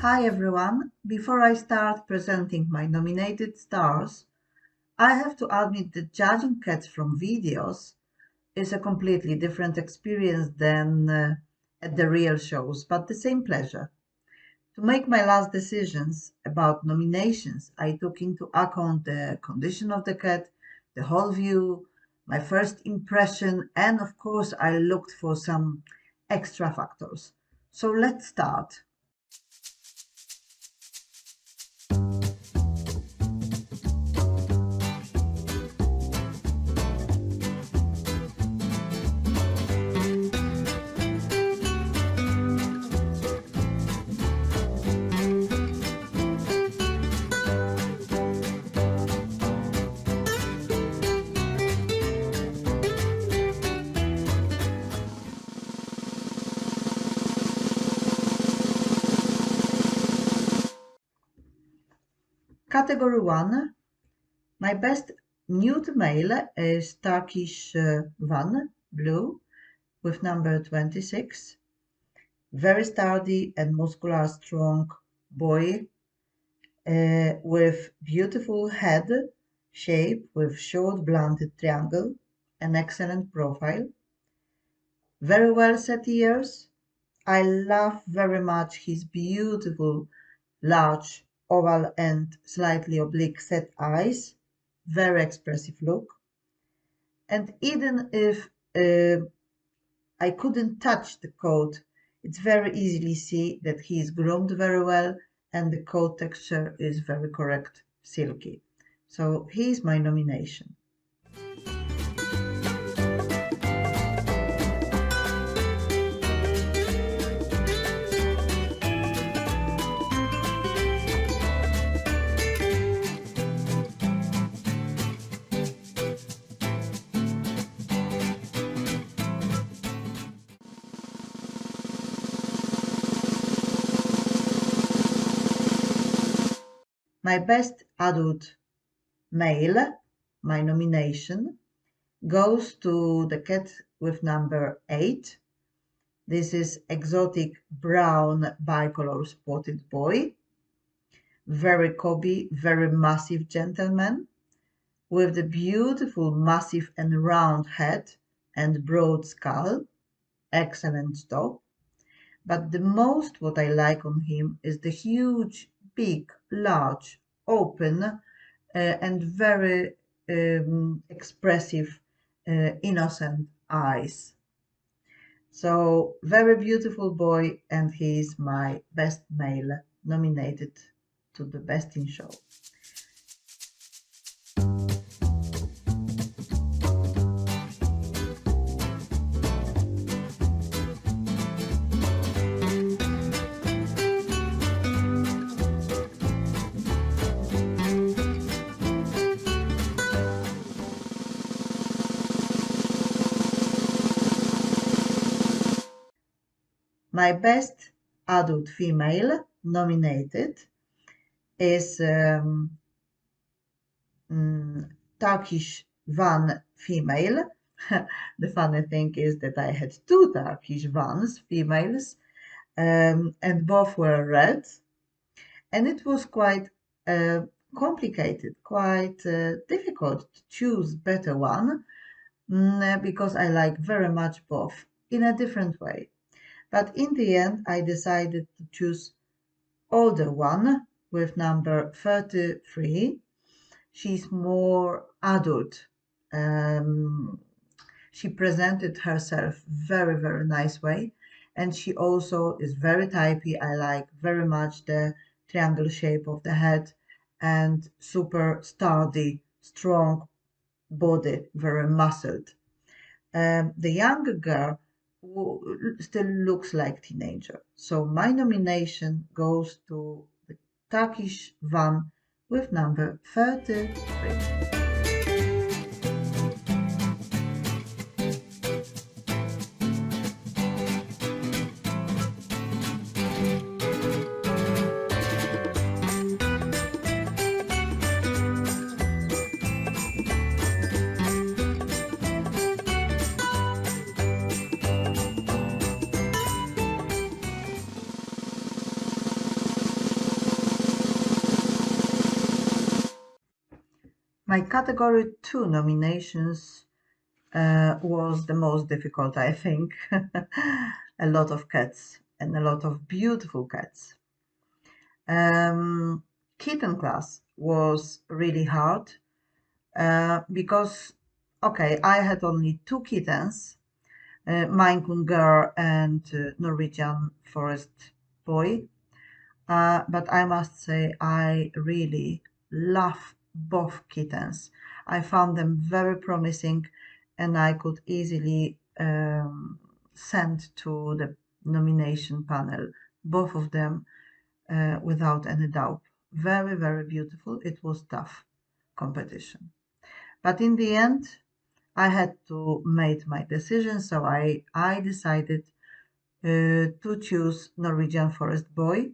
Hi everyone. Before I start presenting my nominated stars, I have to admit that judging cats from videos is a completely different experience than at the real shows, but the same pleasure. To make my last decisions about nominations, I took into account the condition of the cat, the whole view, my first impression, and of course, I looked for some extra factors. So let's start. Category 1. My best nude male is Turkish Van Blue with number 26. Very sturdy and muscular, strong boy with beautiful head shape with short blunted triangle, an excellent profile, very well set ears. I love very much his beautiful large oval and slightly oblique set eyes, very expressive look. And even if I couldn't touch the coat, it's very easily see that he is groomed very well and the coat texture is very correct, silky. So he is my nomination. My best adult male, my nomination, goes to the cat with number 8. This is exotic brown bicolor spotted boy, very cobby, very massive gentleman, with the beautiful massive and round head and broad skull, excellent dog. But the most what I like on him is the huge, big, large, open, and very expressive, innocent eyes. So, very beautiful boy, and he is my best male nominated to the Best in Show. My best adult female nominated is Turkish Van female. The funny thing is that I had two Turkish Vans females, and both were red, and it was quite complicated, quite difficult to choose better one because I like very much both in a different way. But in the end, I decided to choose older one with number 33. She's more adult. She presented herself very, very nice way. And she also is very typey. I like very much the triangle shape of the head and super sturdy, strong body, very muscled. The younger girl still looks like teenager. So my nomination goes to the Turkish Van with number 33. My category 2 nominations was the most difficult, I think. A lot of cats and a lot of beautiful cats. Kitten class was really hard because, okay, I had only two kittens, Maine Coon girl and Norwegian forest boy. But I must say, I really love both kittens. I found them very promising, and I could easily send to the nomination panel both of them without any doubt. Very, very beautiful. It was tough competition. But in the end, I had to make my decision, so I decided to choose Norwegian Forest Boy.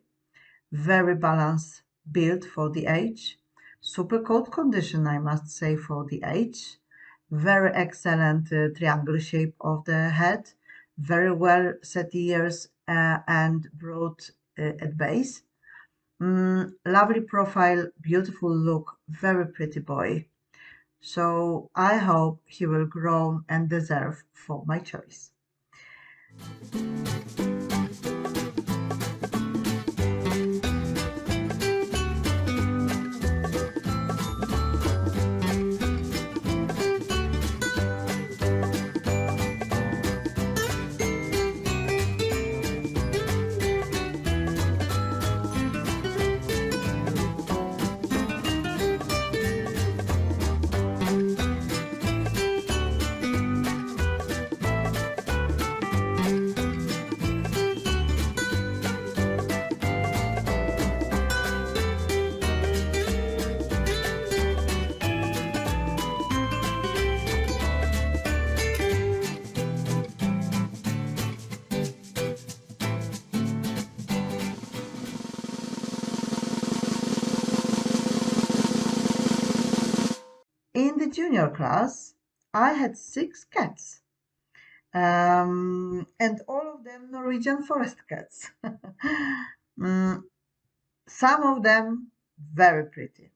Very balanced build for the age. Super cold condition, I must say, for the age. Very excellent triangle shape of the head. Very well set ears and broad at base. Lovely profile, beautiful look, very pretty boy. So I hope he will grow and deserve for my choice. In the junior class, I had 6 cats, and all of them Norwegian forest cats. Some of them very pretty.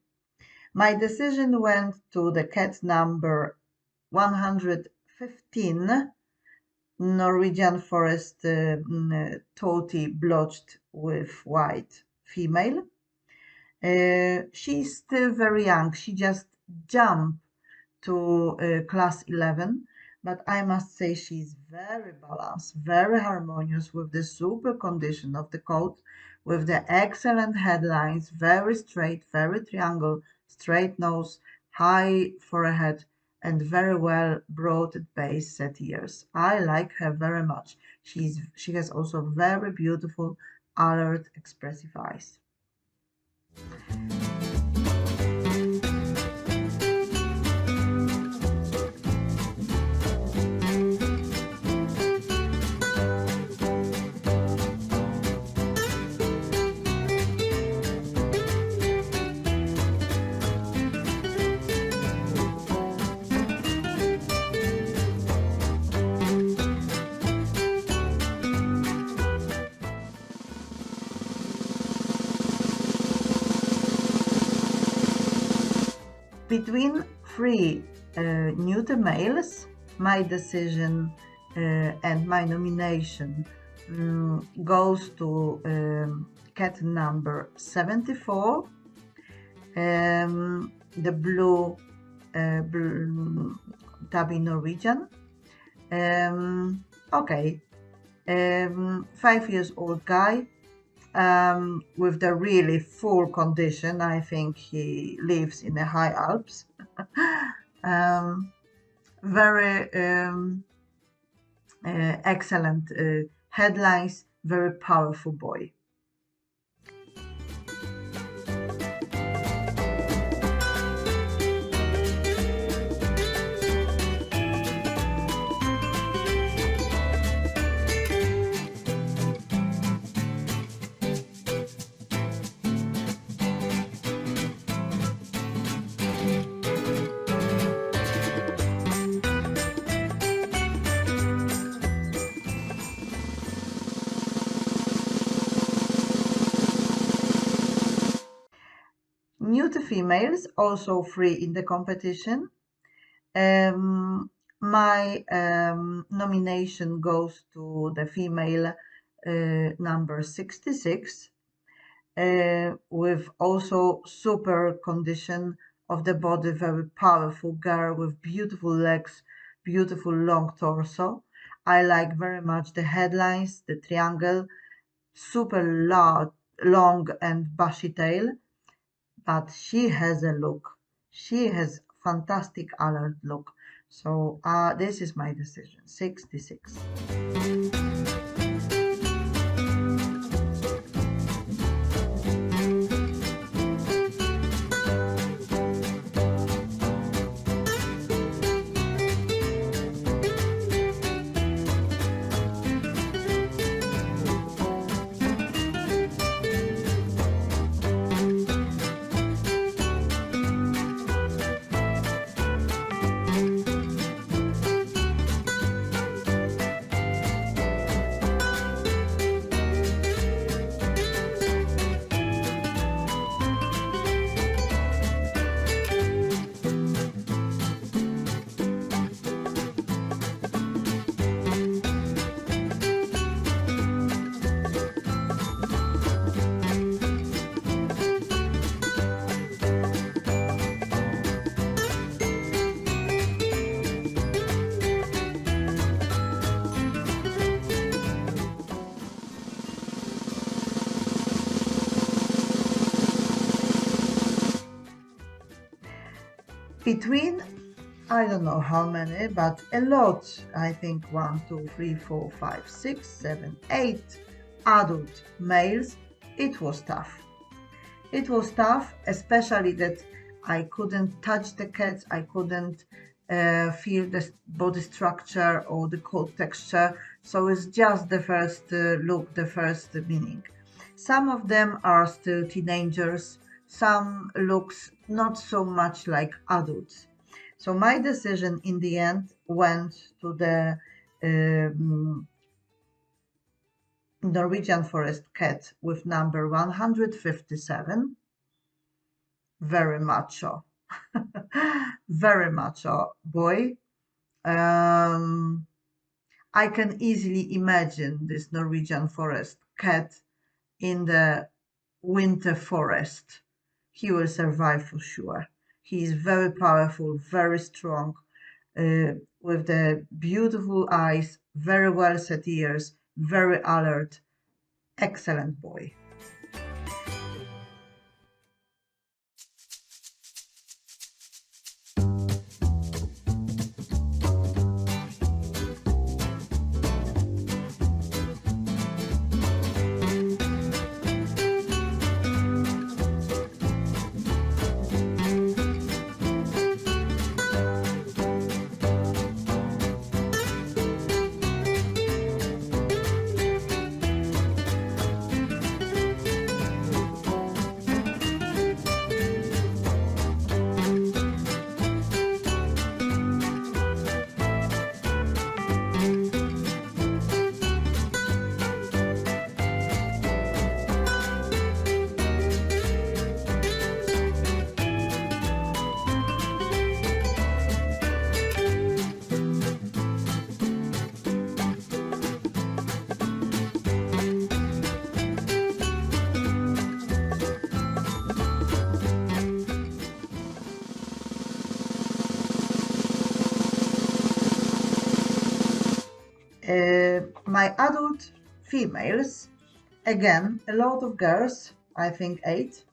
My decision went to the cat number 115, Norwegian forest totty blotched with white female. She's still very young. She just jumped to class 11, but I must say she's very balanced, very harmonious with the super condition of the coat, with the excellent headlines, very straight, very triangle, straight nose, high forehead, and very well broad at base set ears. I like her very much. She has also very beautiful, alert, expressive eyes. Between 3 neuter males, my decision and my nomination goes to cat number 74, the blue tabby Norwegian. Okay, 5 years old guy, with the really full condition. I think he lives in the high Alps. Very excellent headlines, very powerful boy. Cute females, also 3 in the competition. My nomination goes to the female number 66, with also super condition of the body, very powerful girl with beautiful legs, beautiful long torso. I like very much the headlines, the triangle, super long and bushy tail, but she has a look. She has fantastic alert look. So this is my decision, 66. Between, I don't know how many, but a lot, I think 1, 2, 3, 4, 5, 6, 7, 8 adult males, it was tough. It was tough, especially that I couldn't touch the cats, I couldn't feel the body structure or the coat texture, so it's just the first look, the first meaning. Some of them are still teenagers, some looks not so much like adults. So my decision in the end went to the Norwegian forest cat with number 157. Very macho. Very macho boy. I can easily imagine this Norwegian forest cat in the winter forest. He will survive for sure. He is very powerful, very strong, with the beautiful eyes, very well set ears, very alert. Excellent boy. My adult females, again, a lot of girls, I think 8,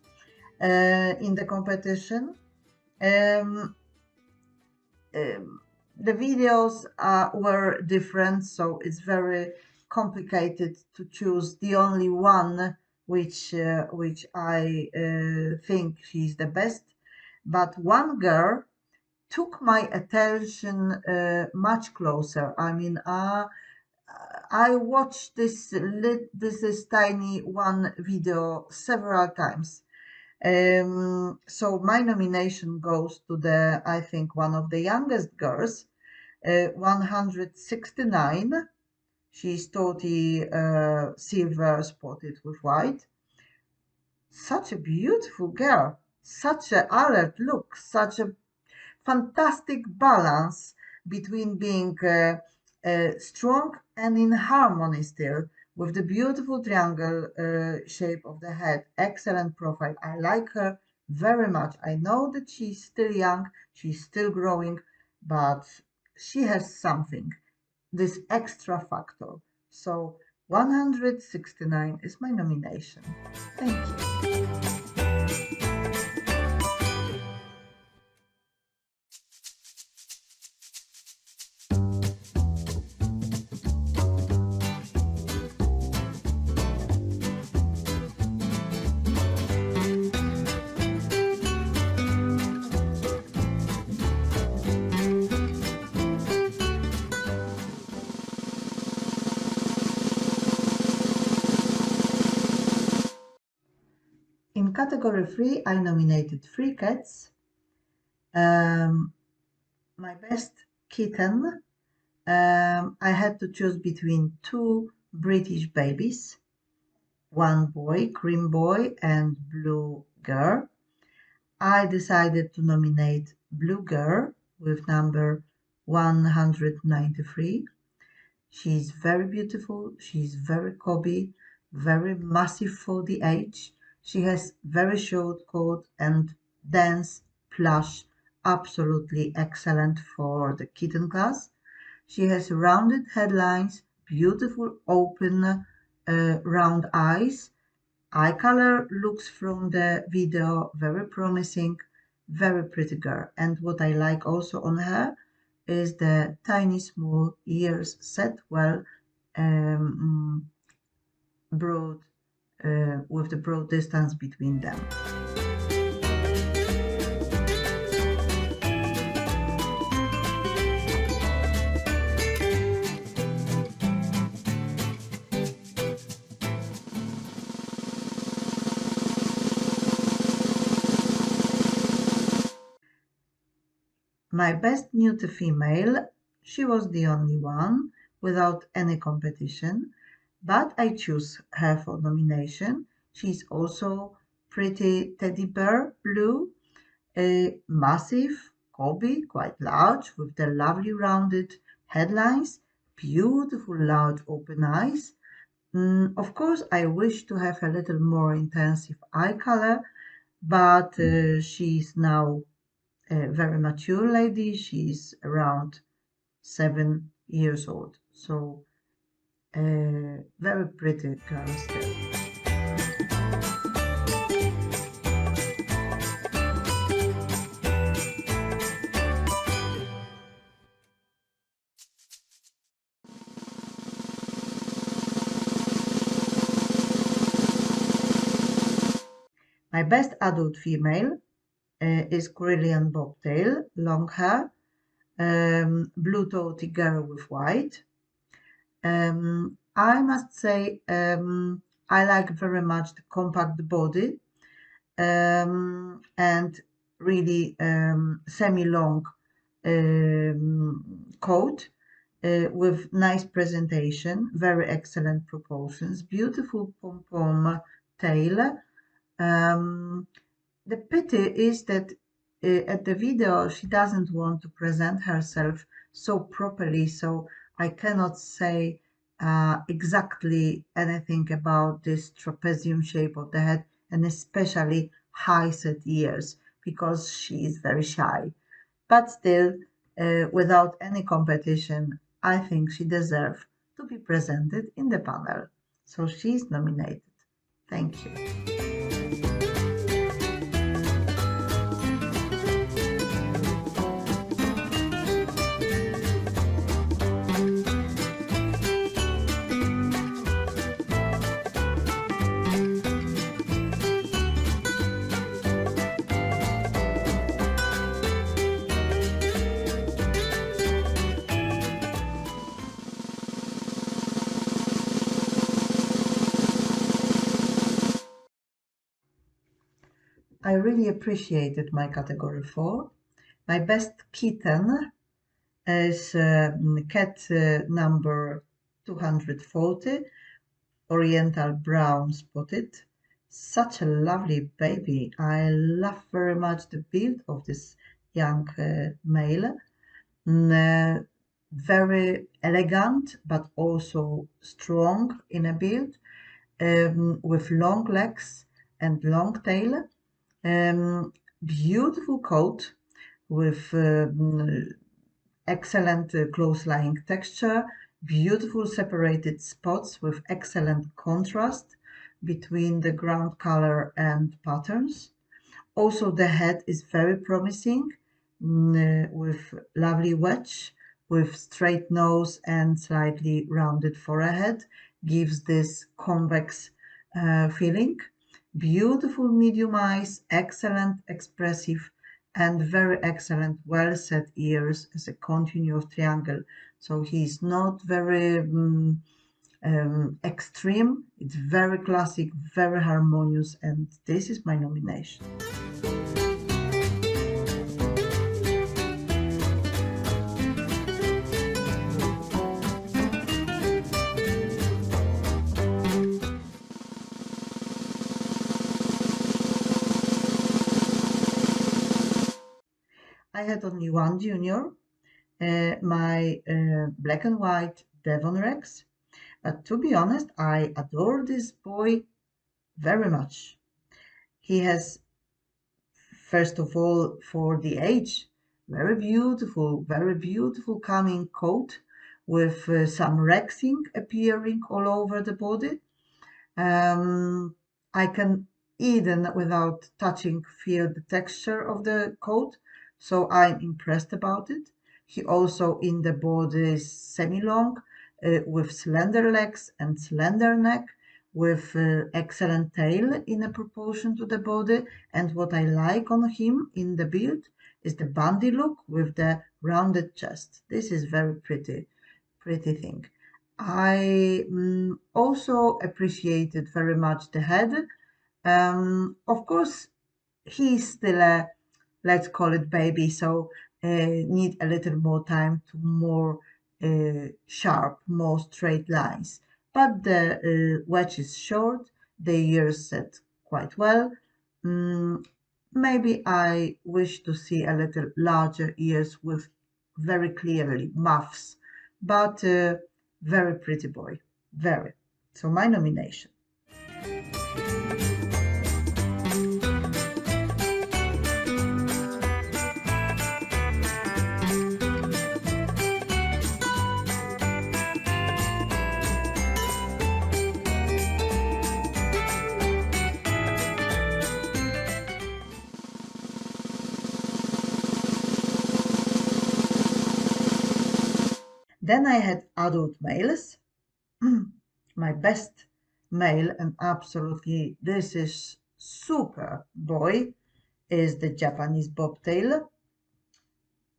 in the competition. The videos were different, so it's very complicated to choose the only one which I think she's the best. But one girl took my attention much closer. I mean, I watched this tiny one video several times. So my nomination goes to the, I think, one of the youngest girls, 169. She's totally silver spotted with white. Such a beautiful girl. such a alert look, such a fantastic balance between being strong and in harmony still, with the beautiful triangle shape of the head. Excellent profile. I like her very much. I know that she's still young, she's still growing, but she has something, this extra factor. So 169 is my nomination. Thank you. In category 3, I nominated 3 cats. My best kitten, I had to choose between 2 British babies, one boy, cream boy, and blue girl. I decided to nominate blue girl with number 193. She's very beautiful, she's very cobby, very massive for the age. She has very short coat and dense plush, absolutely excellent for the kitten class. She has rounded headlines, beautiful open round eyes. Eye color looks from the video very promising, very pretty girl. And what I like also on her is the tiny small ears set well, broad, with the broad distance between them. My best neuter female, she was the only one, without any competition, but I choose her for nomination. She's also pretty teddy bear blue, a massive, cobby, quite large, with the lovely rounded headlines, beautiful large open eyes. Of course, I wish to have a little more intensive eye color, but she's now a very mature lady. She's around 7 years old. So, very pretty girl still. My best adult female is Carillion Bobtail, long hair, blue tawty girl with white. I must say I like very much the compact body and really semi-long coat with nice presentation, very excellent proportions, beautiful pom-pom tail. The pity is that at the video she doesn't want to present herself so properly, so I cannot say exactly anything about this trapezium shape of the head and especially high set ears because she is very shy. But still, without any competition, I think she deserves to be presented in the panel. So she's nominated. Thank you. I really appreciated my category 4. My best kitten is cat number 240, Oriental Brown Spotted. Such a lovely baby. I love very much the build of this young male. Very elegant, but also strong in a build, with long legs and long tail. Um, Beautiful coat with excellent close-lying texture, beautiful separated spots with excellent contrast between the ground color and patterns. Also, the head is very promising, with lovely wedge, with straight nose and slightly rounded forehead, gives this convex feeling. Beautiful medium eyes, excellent expressive, and very excellent well set ears as a continuous triangle. So he's not very extreme, it's very classic, very harmonious, and this is my nomination. I had only one junior, my black and white Devon Rex. But to be honest, I adore this boy very much. He has, first of all, for the age, very beautiful coming coat with some rexing appearing all over the body. Um, I can even, without touching, feel the texture of the coat, so I'm impressed about it. He also in the body is semi-long, with slender legs and slender neck, with excellent tail in a proportion to the body. And what I like on him in the build is the bandy look with the rounded chest. This is very pretty thing. I also appreciated very much the head. Of course, he's still a, let's call it baby, so need a little more time to more sharp, more straight lines. But the wedge is short, the ears set quite well. Mm, Maybe I wish to see a little larger ears with very clearly muffs, but very pretty boy, very. So my nomination. Then I had adult males. My best male, and absolutely this is super boy, is the Japanese bobtail.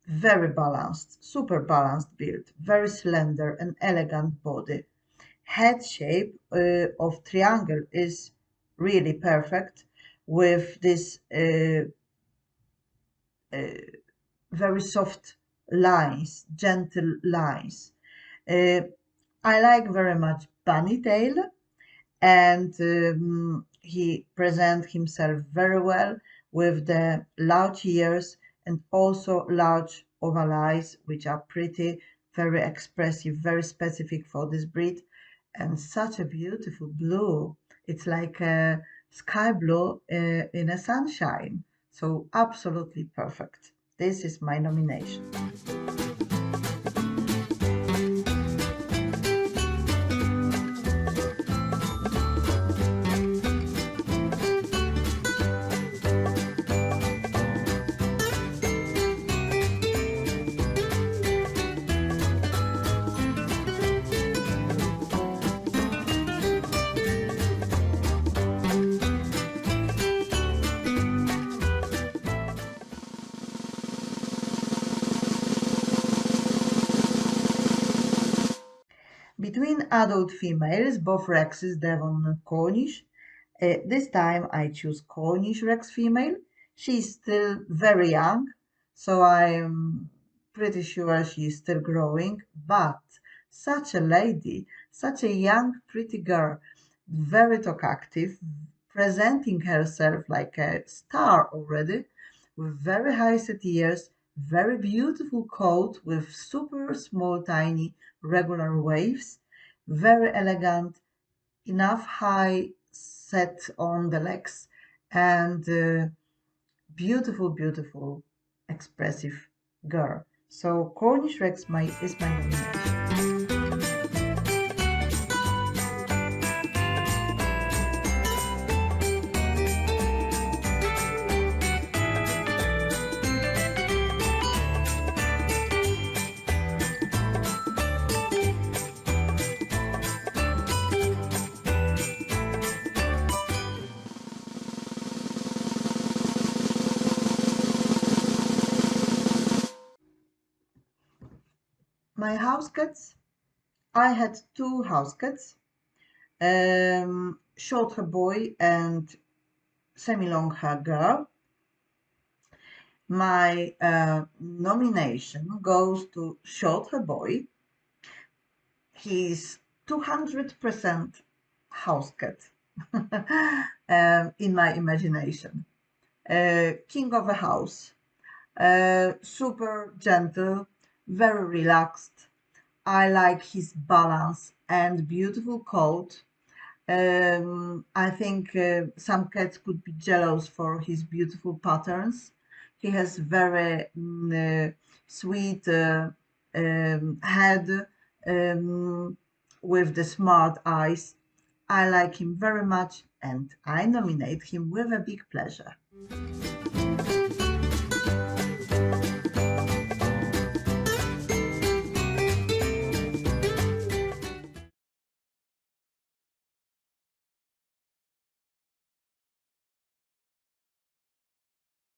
Very balanced, super balanced build, very slender and elegant body. Head shape of triangle is really perfect with this very soft lines, gentle lines. Uh, I like very much bunny tail, and he presents himself very well with the large ears and also large oval eyes, which are pretty, very expressive, very specific for this breed, and such a beautiful blue. It's like a sky blue in a sunshine. So absolutely perfect. This is my nomination. Between adult females, both Rexes, Devon and Cornish. This time I choose Cornish Rex female. She's still very young, so I'm pretty sure she's still growing, but such a lady, such a young, pretty girl, very talkative, presenting herself like a star already, with very high set ears, very beautiful coat with super small, tiny, regular waves, very elegant, enough high set on the legs, and beautiful, beautiful, expressive girl. So Cornish Rex is my nomination. My house cats. I had two house cats, short hair boy and semi-long hair girl. My nomination goes to short hair boy. He's 200% house cat in my imagination. King of a house, super gentle, very relaxed. I like his balance and beautiful coat. I think some cats could be jealous for his beautiful patterns. He has very sweet head with the smart eyes. I like him very much and I nominate him with a big pleasure.